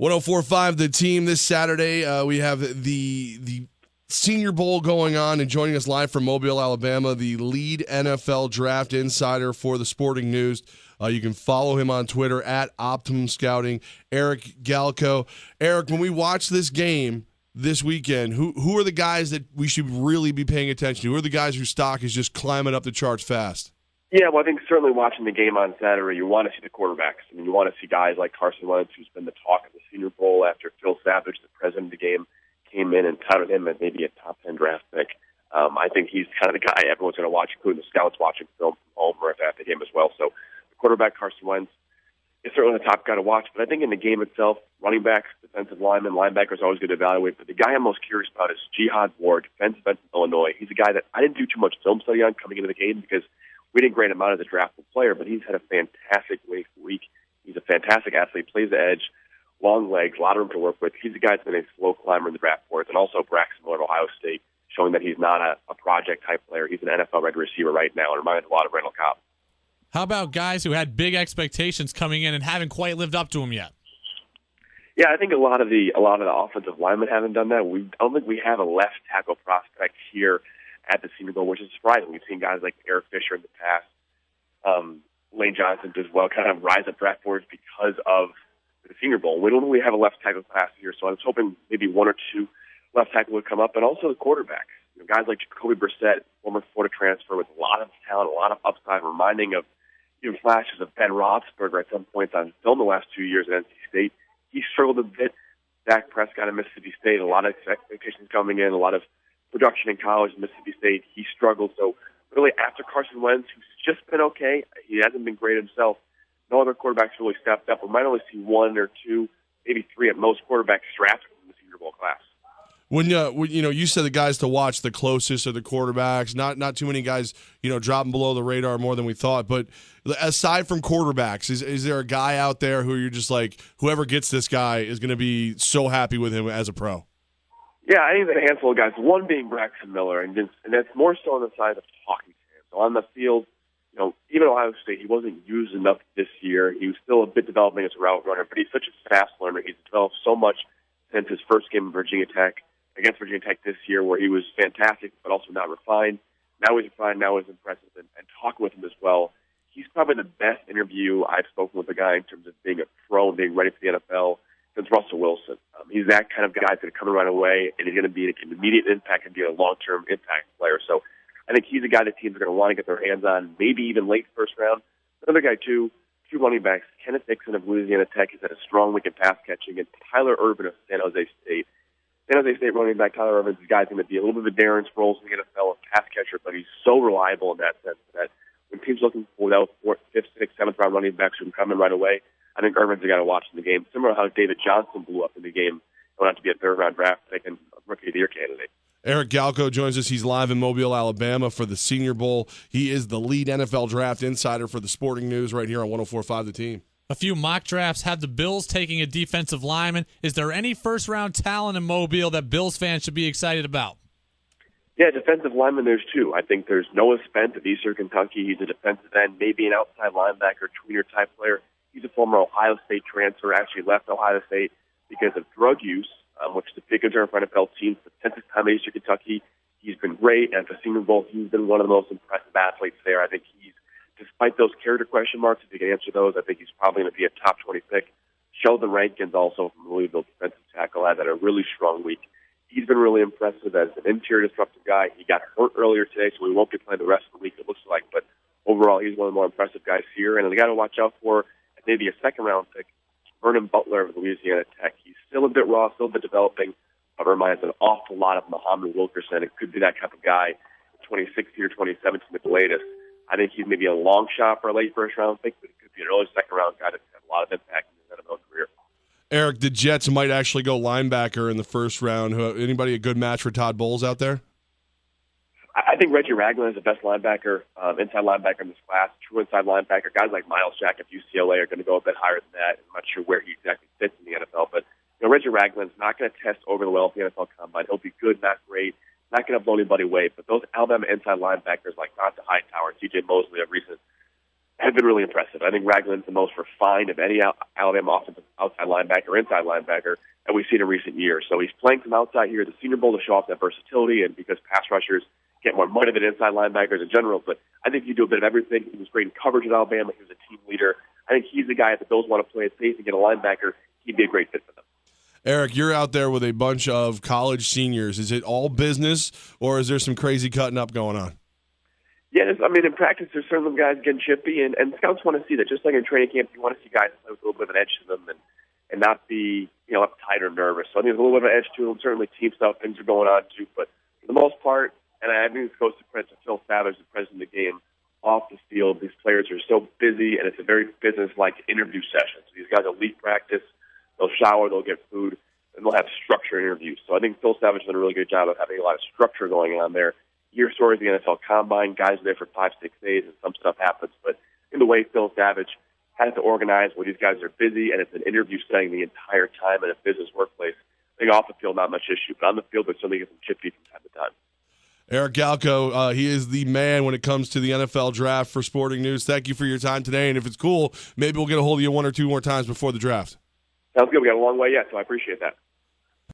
104.5 The Team this Saturday. We have the Senior Bowl going on, and joining us live from Mobile, Alabama, the lead NFL draft insider for the Sporting News. You can follow him on Twitter at Optimum Scouting, Eric Galko. Eric, when we watch this game this weekend, who are the guys that we should really be paying attention to? Who are the guys whose stock is just climbing up the charts fast? Yeah, well, I think certainly watching the game on Saturday, you want to see the quarterbacks. I mean, you want to see guys like Carson Wentz, who's been the talk of the Senior Bowl after Phil Savage, the president of the game, came in and touted him as maybe a top 10 draft pick. I think he's kind of the guy everyone's going to watch, including the scouts watching film from home or at the game as well. So the quarterback, Carson Wentz, is certainly the top guy to watch. But I think in the game itself, running backs, defensive linemen, linebackers are always good to evaluate. But the guy I'm most curious about is Jihad Ward, defensive end from Illinois. He's a guy that I didn't do too much film study on coming into the game because we didn't grade him out as a draftable player, but he's had a fantastic week. He's a fantastic athlete, plays the edge, long legs, a lot of room to work with. He's a guy that's been a slow climber in the draft boards, and also Braxton Miller of Ohio State, showing that he's not a project-type player. He's an NFL-ready receiver right now, and reminds a lot of Randall Cobb. How about guys who had big expectations coming in and haven't quite lived up to them yet? Yeah, I think a lot of the offensive linemen haven't done that. I don't think we have a left tackle prospect here at the Senior Bowl, which is surprising. We've seen guys like Eric Fisher in the past, Lane Johnson as well, kind of rise up draft boards because of the Senior Bowl. We don't really have a left tackle class here, so I was hoping maybe one or two left tackle would come up, and also the quarterbacks. Guys like Jacoby Brissett, former Florida transfer with a lot of talent, a lot of upside, reminding of even flashes of Ben Roethlisberger at some points on film the last 2 years at NC State. He struggled a bit. Dak Prescott at Mississippi State, a lot of expectations coming in, a lot of production in college at Mississippi State. He struggled. So really after Carson Wentz, who's just been okay, he hasn't been great himself, no other quarterbacks really stepped up. We might only see one or two, maybe three at most quarterbacks drafted from the Senior Bowl class. When you said the guys to watch the closest are the quarterbacks, not too many guys, dropping below the radar more than we thought. But aside from quarterbacks, is there a guy out there who you're just like, whoever gets this guy is going to be so happy with him as a pro? Yeah, I think that a handful of guys, one being Braxton Miller, and that's more so on the side of talking to him. So on the field, even Ohio State, he wasn't used enough this year. He was still a bit developing as a route runner, but he's such a fast learner. He's developed so much since his first game against Virginia Tech this year, where he was fantastic but also not refined. Now he's refined, now he's impressive, and talking with him as well. He's probably the best interview I've spoken with a guy in terms of being a pro and being ready for the NFL since Russell Wilson. He's that kind of guy that's going to come right away, and he's going to be an immediate impact and be a long-term impact player. So I think he's a guy that teams are going to want to get their hands on, maybe even late first round. Another guy, too, two running backs, Kenneth Dixon of Louisiana Tech has had a strong week in pass catching, and Tyler Urban of San Jose State. San Jose State running back Tyler Urban is a guy that's going to be a little bit of a Darren Sproles in the NFL, a pass catcher, but he's so reliable in that sense that when teams looking for those 4th, 5th, 6th, 7th round running backs who can come in right away, I think Urban's a guy to watch in the game. Similar to how David Johnson blew up in the game, going out to be a third-round draft pick and Rookie of the Year candidate. Eric Galko joins us. He's live in Mobile, Alabama for the Senior Bowl. He is the lead NFL draft insider for the Sporting News right here on 104.5 The Team. A few mock drafts have the Bills taking a defensive lineman. Is there any first-round talent in Mobile that Bills fans should be excited about? Yeah, defensive lineman, there's two. I think there's Noah Spence of Eastern Kentucky. He's a defensive end, maybe an outside linebacker, tweener-type player. He's a former Ohio State transfer, actually left Ohio State because of drug use, which is a big concern for NFL teams. But since his time at Eastern Kentucky, he's been great. At the Senior Bowl, he's been one of the most impressive athletes there. I think he's, despite those character question marks, if he can answer those, I think he's probably going to be a top 20 pick. Sheldon Rankins, also from Louisville, defensive tackle, had a really strong week. He's been really impressive as an interior disruptive guy. He got hurt earlier today, so he won't be playing the rest of the week, it looks like. But overall, he's one of the more impressive guys here. And the guy to watch out for, maybe a second-round pick, Vernon Butler of Louisiana Tech. He's still a bit raw, still a bit developing, but reminds an awful lot of Muhammad Wilkerson. It could be that type of guy, 2016 or 2017 at the latest. I think he's maybe a long shot for a late first-round pick, but he could be an early second-round guy that has a lot of impact in his NFL career. Eric, the Jets might actually go linebacker in the first round. Anybody a good match for Todd Bowles out there? I think Reggie Ragland is the best linebacker, inside linebacker in this class. True inside linebacker. Guys like Miles Jack of UCLA are going to go a bit higher than that. I'm not sure where he exactly fits in the NFL, but Reggie Ragland's not going to test overly well at the NFL Combine. He'll be good, not great, not going to blow anybody away. But those Alabama inside linebackers like Donta Hightower and C.J. Mosley of recent has been really impressive. I think Ragland's the most refined of any Alabama offensive outside linebacker, inside linebacker that we've seen in recent years. So he's playing some outside here at the Senior Bowl to show off that versatility, and because pass rushers get more money than inside linebackers in general. But I think you do a bit of everything. He was great in coverage at Alabama. He was a team leader. I think he's the guy if the Bills want to play at safety and get a linebacker, he'd be a great fit for them. Eric, you're out there with a bunch of college seniors. Is it all business, or is there some crazy cutting up going on? Yeah, I mean, in practice, there's certain guys getting chippy, and scouts want to see that. Just like in training camp, you want to see guys play with a little bit of an edge to them and not be, uptight or nervous. So I think there's a little bit of an edge to them. Certainly team stuff, things are going on too. But for the most part, and I think this goes to credit to Phil Savage, the president of the game, off the field, these players are so busy, and it's a very business-like interview session. So these guys will leave practice, they'll shower, they'll get food, and they'll have structured interviews. So I think Phil Savage did a really good job of having a lot of structure going on there. Your stories, the NFL Combine, guys are there for 5-6 days, and some stuff happens. But in the way Phil Savage has to organize where these guys are busy, and it's an interview setting the entire time in a business workplace, I think off the field, not much issue. But on the field, there's something getting chippy from time to time. Eric Galko, he is the man when it comes to the NFL draft for Sporting News. Thank you for your time today, and if it's cool, maybe we'll get a hold of you one or two more times before the draft. Sounds good. We got a long way yet, so I appreciate that.